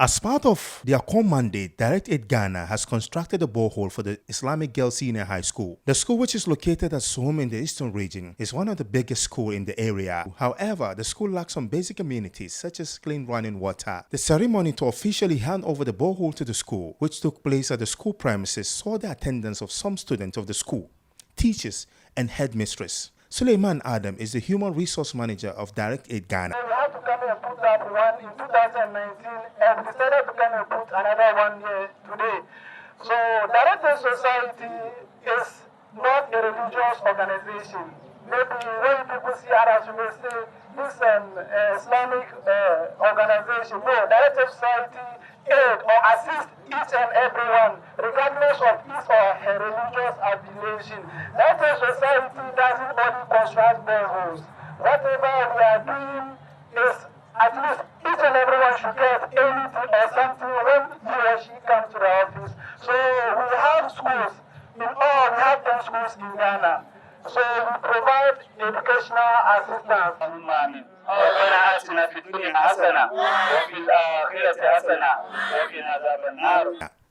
As part of their core mandate, Directaid Ghana has constructed a borehole for the Islamic Girls Senior High School. The school, which is located at Suhum in the eastern region, is one of the biggest schools in the area. However, the school lacks some basic amenities such as clean running water. The ceremony to officially hand over the borehole to the school, which took place at the school premises, saw the attendance of some students of the school, teachers, and headmistress. Suleiman Adam is the Human Resource Manager of Directaid Ghana. We had to come and put that one in 2019 and we decided to come and put another one here today. So Directaid Society is not a religious organization. Maybe when people see others, you may say this is an Islamic organization. No, Directaid Society aid or assist each and everyone, regardless of his or her religious affiliation. Directaid Society doesn't only construct boreholes. Whatever we are doing is at least each and everyone should get anything or something when he or she comes to the office. So we have schools in all, we have 10 schools in Ghana. So we provide educational assistance.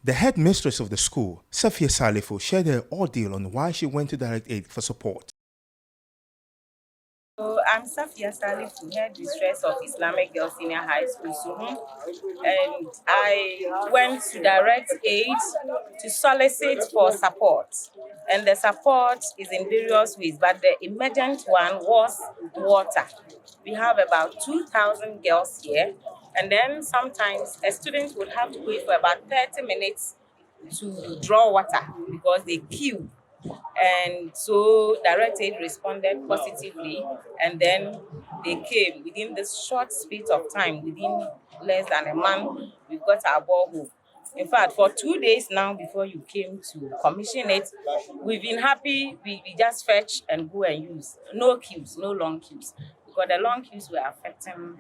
The headmistress of the school, Safia Salifu, shared her ordeal on why she went to Directaid for support. So I'm Safia Salifu, headmistress of Islamic Girls Senior High School, Suhum, and I went to Directaid to solicit for support. And the support is in various ways, but the emergent one was water. We have about 2,000 girls here, and then sometimes a student would have to wait for about 30 minutes to draw water because they queue. And so Directaid responded positively, and then they came within this short space of time. Within less than a month, we've got our borehole. In fact, for 2 days now before you came to commission it, we've been happy. We just fetch and go and use. No queues, no long queues. Because the long queues were affecting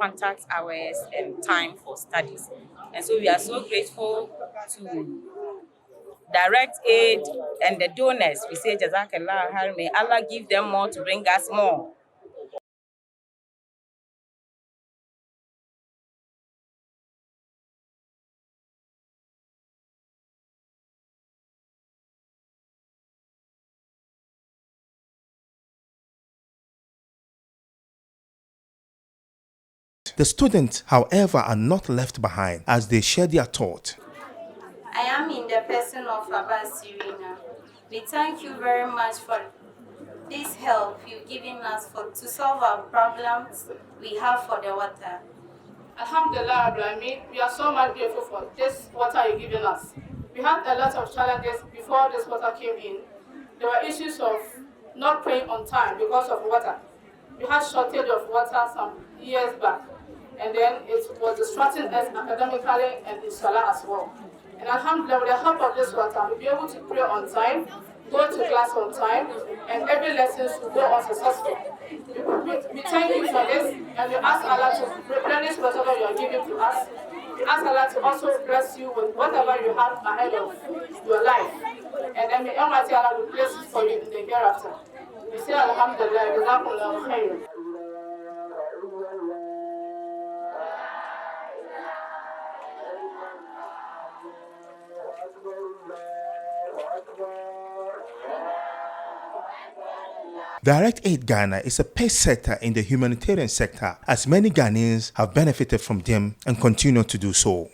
contact hours and time for studies. And so we are so grateful to Directaid and the donors. We say Jazakallah, may Allah give them more to bring us more. The students, however, are not left behind as they share their thought. I am in the person of Abbas Serena. We thank you very much for this help you've given us to solve our problems we have for the water. Alhamdulillah, we are so much grateful for this water you've given us. We had a lot of challenges before this water came in. There were issues of not praying on time because of water. We had shortage of water some years back, and then it was distracting us academically and in Salah as well. And Alhamdulillah, with the help of this water, we'll be able to pray on time, go to class on time, and every lesson will go on successful. We thank you for this, and we ask Allah to replenish whatever you are giving to us. We ask Allah to also bless you with whatever you have ahead of your life. And then may Almighty Allah will bless it for you in the hereafter. We say Alhamdulillah, Jazakumullahu khairan. Directaid Ghana is a pace setter in the humanitarian sector, as many Ghanaians have benefited from them and continue to do so.